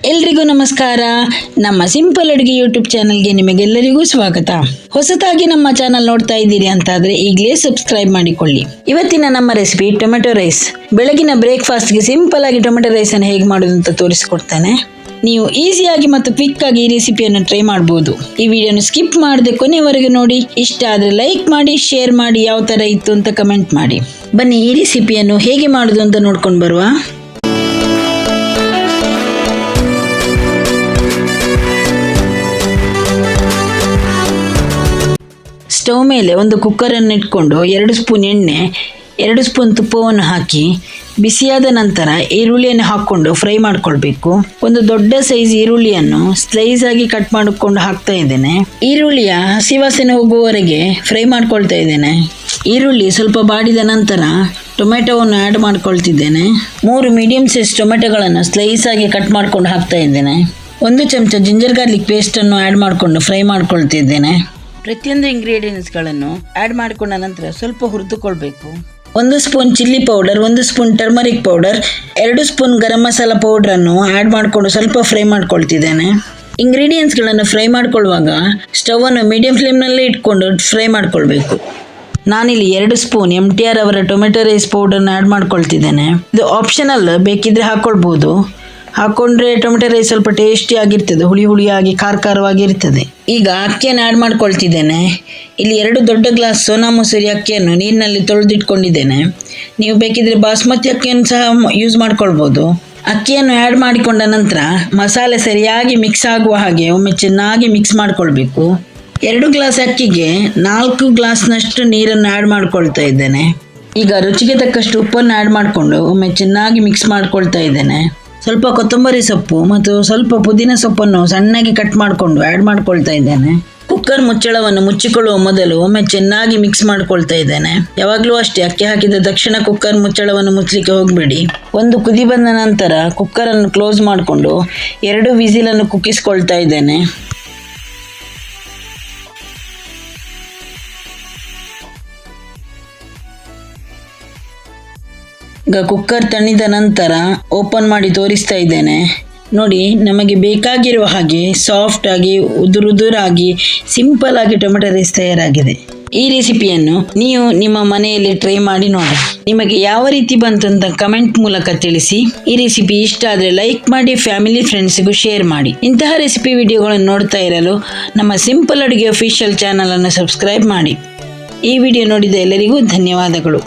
ಎಲ್ರಿಗೂ ನಮಸ್ಕಾರ. ನಮ್ಮ ಸಿಂಪಲ್ ಅಡುಗೆ ಯೂಟ್ಯೂಬ್ ಚಾನಲ್ಗೆ ನಿಮಗೆಲ್ಲರಿಗೂ ಸ್ವಾಗತ. ಹೊಸತಾಗಿ ನಮ್ಮ ಚಾನಲ್ ನೋಡ್ತಾ ಇದ್ದೀರಿ ಅಂತಾದರೆ ಈಗಲೇ ಸಬ್ಸ್ಕ್ರೈಬ್ ಮಾಡಿಕೊಳ್ಳಿ. ಇವತ್ತಿನ ನಮ್ಮ ರೆಸಿಪಿ ಟೊಮೆಟೊ ರೈಸ್. ಬೆಳಗಿನ ಬ್ರೇಕ್ಫಾಸ್ಟ್ಗೆ ಸಿಂಪಲ್ ಆಗಿ ಟೊಮೆಟೊ ರೈಸನ್ನು ಹೇಗೆ ಮಾಡೋದು ಅಂತ ತೋರಿಸ್ಕೊಡ್ತೇನೆ. ನೀವು ಈಸಿಯಾಗಿ ಮತ್ತು ಕ್ವಿಕ್ ಆಗಿ ಈ ರೆಸಿಪಿಯನ್ನು ಟ್ರೈ ಮಾಡಬಹುದು. ಈ ವಿಡಿಯೋನ ಸ್ಕಿಪ್ ಮಾಡದೆ ಕೊನೆವರೆಗೂ ನೋಡಿ. ಇಷ್ಟ ಆದರೆ ಲೈಕ್ ಮಾಡಿ, ಶೇರ್ ಮಾಡಿ, ಯಾವ ಥರ ಇತ್ತು ಅಂತ ಕಮೆಂಟ್ ಮಾಡಿ. ಬನ್ನಿ ಈ ರೆಸಿಪಿಯನ್ನು ಹೇಗೆ ಮಾಡೋದು ಅಂತ ನೋಡ್ಕೊಂಡು ಬರುವ. ಸ್ಟವ್ ಮೇಲೆ ಒಂದು ಕುಕ್ಕರನ್ನು ಇಟ್ಕೊಂಡು 2 ಸ್ಪೂನ್ ಎಣ್ಣೆ, 2 ಸ್ಪೂನ್ ತುಪ್ಪವನ್ನು ಹಾಕಿ ಬಿಸಿಯಾದ ನಂತರ ಈರುಳ್ಳಿಯನ್ನು ಹಾಕ್ಕೊಂಡು ಫ್ರೈ ಮಾಡ್ಕೊಳ್ಬೇಕು. ಒಂದು ದೊಡ್ಡ ಸೈಜ್ ಈರುಳ್ಳಿಯನ್ನು ಸ್ಲೈಸ್ ಆಗಿ ಕಟ್ ಮಾಡಿಕೊಂಡು ಹಾಕ್ತಾ ಇದ್ದೇನೆ. ಈರುಳ್ಳಿಯ ಹಸಿ ವಾಸನೆ ಹೋಗುವವರೆಗೆ ಫ್ರೈ ಮಾಡ್ಕೊಳ್ತಾ ಇದ್ದೇನೆ. ಈರುಳ್ಳಿ ಸ್ವಲ್ಪ ಬಾಡಿದ ನಂತರ ಟೊಮೆಟೊವನ್ನು ಆ್ಯಡ್ ಮಾಡ್ಕೊಳ್ತಿದ್ದೇನೆ. 3 ಮೀಡಿಯಂ ಸೈಜ್ ಟೊಮೆಟೊಗಳನ್ನು ಸ್ಲೈಸ್ ಆಗಿ ಕಟ್ ಮಾಡ್ಕೊಂಡು ಹಾಕ್ತಾ ಇದ್ದೇನೆ. 1 ಚಮಚ ಜಿಂಜರ್ ಗಾರ್ಲಿಕ್ ಪೇಸ್ಟನ್ನು ಆ್ಯಡ್ ಮಾಡಿಕೊಂಡು ಫ್ರೈ ಮಾಡ್ಕೊಳ್ತಿದ್ದೇನೆ. ಪ್ರತಿಯೊಂದು ಇಂಗ್ರೀಡಿಯೆಂಟ್ಸ್ಗಳನ್ನು ಆ್ಯಡ್ ಮಾಡಿಕೊಂಡ ನಂತರ ಸ್ವಲ್ಪ ಹುರಿದುಕೊಳ್ಬೇಕು. 1 spoon chilli powder, 1 spoon turmeric powder, 2 spoon garam masala ಪೌಡ್ರನ್ನು ಆ್ಯಡ್ ಮಾಡಿಕೊಂಡು ಸ್ವಲ್ಪ ಫ್ರೈ ಮಾಡ್ಕೊಳ್ತಿದ್ದೇನೆ. ಇಂಗ್ರೀಡಿಯೆಂಟ್ಸ್ಗಳನ್ನು ಫ್ರೈ ಮಾಡ್ಕೊಳ್ಳುವಾಗ ಸ್ಟವನ್ನು ಮೀಡಿಯಂ ಫ್ಲೇಮ್ನಲ್ಲೇ ಇಟ್ಕೊಂಡು ಫ್ರೈ ಮಾಡ್ಕೊಳ್ಬೇಕು. ನಾನಿಲ್ಲಿ 2 ಸ್ಪೂನ್ MTR ಅವರ ಟೊಮೆಟೊ ರೈಸ್ ಪೌಡರ್ನ ಆ್ಯಡ್ ಮಾಡ್ಕೊಳ್ತಿದ್ದೇನೆ. ಇದು ಆಪ್ಷನಲ್, ಬೇಕಿದ್ರೆ ಹಾಕ್ಕೊಳ್ಬೋದು. ಹಾಕೊಂಡ್ರೆ ಟೊಮೆಟೊ ರೈಸ್ ಸ್ವಲ್ಪ ಟೇಸ್ಟಿ ಆಗಿರ್ತದೆ, ಹುಳಿಯಾಗಿ ಖಾರವಾಗಿರ್ತದೆ. ಈಗ ಅಕ್ಕಿಯನ್ನು ಆ್ಯಡ್ ಮಾಡ್ಕೊಳ್ತಿದ್ದೇನೆ. ಇಲ್ಲಿ 2 ದೊಡ್ಡ ಗ್ಲಾಸ್ ಸೋನಾ ಮಸೂರಿ ಅಕ್ಕಿಯನ್ನು ನೀರಿನಲ್ಲಿ ತೊಳೆದಿಟ್ಕೊಂಡಿದ್ದೇನೆ. ನೀವು ಬೇಕಿದ್ರೆ ಬಾಸ್ಮತಿ ಅಕ್ಕಿಯನ್ನು ಸಹ ಯೂಸ್ ಮಾಡ್ಕೊಳ್ಬೋದು. ಅಕ್ಕಿಯನ್ನು ಆ್ಯಡ್ ಮಾಡಿಕೊಂಡ ನಂತರ ಮಸಾಲೆ ಸರಿಯಾಗಿ ಮಿಕ್ಸ್ ಆಗುವ ಹಾಗೆ ಒಮ್ಮೆ ಚೆನ್ನಾಗಿ ಮಿಕ್ಸ್ ಮಾಡ್ಕೊಳ್ಬೇಕು. 2 ಗ್ಲಾಸ್ ಅಕ್ಕಿಗೆ 4 ಗ್ಲಾಸ್ನಷ್ಟು ನೀರನ್ನು ಆ್ಯಡ್ ಮಾಡ್ಕೊಳ್ತಾ ಇದ್ದೇನೆ. ಈಗ ರುಚಿಗೆ ತಕ್ಕಷ್ಟು ಉಪ್ಪನ್ನು ಆ್ಯಡ್ ಮಾಡಿಕೊಂಡು ಒಮ್ಮೆ ಚೆನ್ನಾಗಿ ಮಿಕ್ಸ್ ಮಾಡ್ಕೊಳ್ತಾ ಇದ್ದೇನೆ. ಸ್ವಲ್ಪ ಕೊತ್ತಂಬರಿ ಸೊಪ್ಪು ಮತ್ತು ಸ್ವಲ್ಪ ಪುದೀನ ಸೊಪ್ಪನ್ನು ಸಣ್ಣಗೆ ಕಟ್ ಮಾಡಿಕೊಂಡು ಆ್ಯಡ್ ಮಾಡ್ಕೊಳ್ತಾ ಇದ್ದೇನೆ. ಕುಕ್ಕರ್ ಮುಚ್ಚಳವನ್ನು ಮುಚ್ಚಿಕೊಳ್ಳುವ ಮೊದಲು ಒಮ್ಮೆ ಚೆನ್ನಾಗಿ ಮಿಕ್ಸ್ ಮಾಡ್ಕೊಳ್ತಾ ಇದ್ದೇನೆ. ಯಾವಾಗಲೂ ಅಷ್ಟೇ, ಅಕ್ಕಿ ಹಾಕಿದ ತಕ್ಷಣ ಕುಕ್ಕರ್ ಮುಚ್ಚಳವನ್ನು ಮುಚ್ಚಲಿಕ್ಕೆ ಹೋಗಬೇಡಿ. ಒಂದು ಕುದಿ ಬಂದ ನಂತರ ಕುಕ್ಕರನ್ನು ಕ್ಲೋಸ್ ಮಾಡಿಕೊಂಡು 2 ವಿಸಿಲನ್ನು ಕುಕ್ಕಿಸ್ಕೊಳ್ತಾ ಇದ್ದೇನೆ. ಈಗ ಕುಕ್ಕರ್ ತಣಿದ ನಂತರ ಓಪನ್ ಮಾಡಿ ತೋರಿಸ್ತಾ ಇದ್ದೇನೆ. ನೋಡಿ, ನಮಗೆ ಬೇಕಾಗಿರುವ ಹಾಗೆ ಸಾಫ್ಟ್ ಆಗಿ ಉದುರಾಗಿ ಸಿಂಪಲ್ ಆಗಿ ಟೊಮೆಟೊ ರೈಸ್ ತಯಾರಾಗಿದೆ. ಈ ರೆಸಿಪಿಯನ್ನು ನೀವು ನಿಮ್ಮ ಮನೆಯಲ್ಲಿ ಟ್ರೈ ಮಾಡಿ ನೋಡಿ. ನಿಮಗೆ ಯಾವ ರೀತಿ ಬಂತು ಅಂತ ಕಮೆಂಟ್ ಮೂಲಕ ತಿಳಿಸಿ. ಈ ರೆಸಿಪಿ ಇಷ್ಟ ಆದರೆ ಲೈಕ್ ಮಾಡಿ, ಫ್ಯಾಮಿಲಿ ಫ್ರೆಂಡ್ಸ್ಗೂ ಶೇರ್ ಮಾಡಿ. ಇಂತಹ ರೆಸಿಪಿ ವಿಡಿಯೋಗಳನ್ನು ನೋಡ್ತಾ ಇರಲು ನಮ್ಮ ಸಿಂಪಲ್ ಅಡುಗೆ ಅಫಿಷಿಯಲ್ ಚಾನಲನ್ನು ಸಬ್ಸ್ಕ್ರೈಬ್ ಮಾಡಿ. ಈ ವಿಡಿಯೋ ನೋಡಿದ ಎಲ್ಲರಿಗೂ ಧನ್ಯವಾದಗಳು.